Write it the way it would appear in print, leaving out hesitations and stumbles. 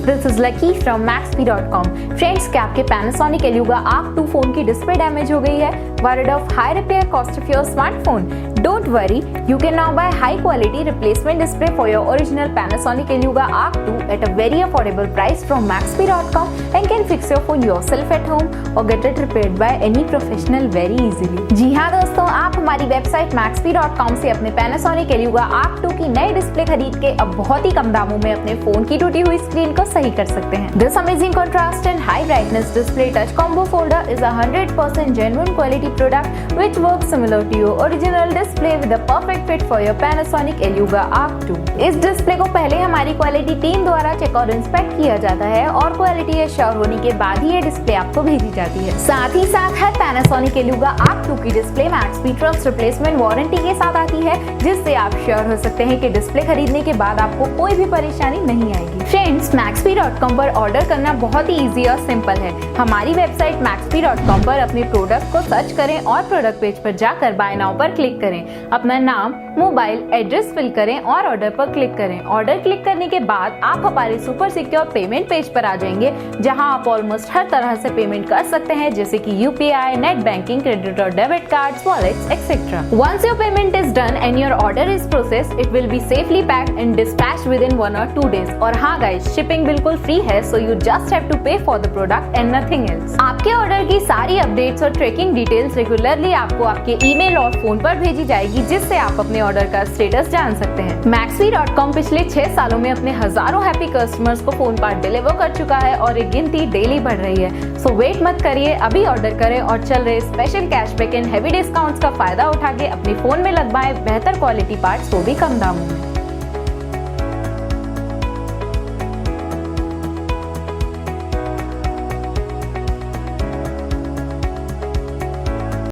This is lucky from Maxbhi.com। Friends, क्या आपके Panasonic Eluga Arc 2 phone की display damage हो गई है? Worried of high repair cost of your smartphone? Don't worry, you can now buy high quality replacement display for your original Panasonic Eluga Arc 2 at a very affordable price from Maxbhi.com and can fix your phone yourself at home or get it repaired by any professional very easily। जी हाँ दोस्तों, आप हमारी website Maxbhi.com से अपने Panasonic Eluga Arc 2 की नई display खरीद के अब बहुत ही कम दामों में अपने फोन की टूटी हुई स्क्रीन को सही कर सकते हैं। This amazing contrast and high brightness display touch combo folder is a 100% genuine quality product which works similar to your original display with a perfect fit for your Panasonic Eluga Arc 2। इस display को पहले हमारी quality team द्वारा check और inspect किया जाता है और क्वालिटी एश्योर होने के बाद ही ये डिस्प्ले आपको भेजी जाती है। साथ ही साथ हर Panasonic Eluga Arc 2 की display Maxbhi trust replacement warranty के साथ आती है, जिससे आप श्योर हो सकते हैं कि डिस्प्ले खरीदने के बाद आपको कोई भी परेशानी नहीं आएगी। फ्रेंड्स, Maxbhi.com पर ऑर्डर करना बहुत ही इजी और सिंपल है। हमारी वेबसाइट Maxbhi.com पर अपने प्रोडक्ट को सर्च करें और प्रोडक्ट पेज पर जाकर बाय नाउ पर क्लिक करें। अपना नाम, मोबाइल एड्रेस फिल करें और ऑर्डर पर क्लिक करें। ऑर्डर क्लिक करने के बाद आप हमारे सुपर सिक्योर पेमेंट पेज पर आ जाएंगे, जहां आप ऑलमोस्ट हर तरह से पेमेंट कर सकते हैं, जैसे कि यूपीआई, नेट बैंकिंग, क्रेडिट और debit cards, wallets etcetera. Once your payment is done and your order is processed, it will be safely packed and dispatched within 1 or 2 days। और हाँ गाइस, शिपिंग बिल्कुल free है, so you just have to pay for the product and nothing else. आपके order की सारी updates और tracking details regularly आपको आपके ईमेल और फोन पर भेजी जाएगी, जिससे आप अपने ऑर्डर का स्टेटस जान सकते हैं। Maxbhi.com पिछले 6 सालों में अपने हजारों हैप्पी कस्टमर्स को फोन पार्ट डिलीवर कर चुका है और ये गिनती डेली बढ़ रही है। सो वेट मत करिए, अभी ऑर्डर करें और चल रहे special cashback and heavy discounts का फायदा उठा के अपने फोन में लगवाएं बेहतर क्वालिटी पार्ट्स, वो भी कम दामों में।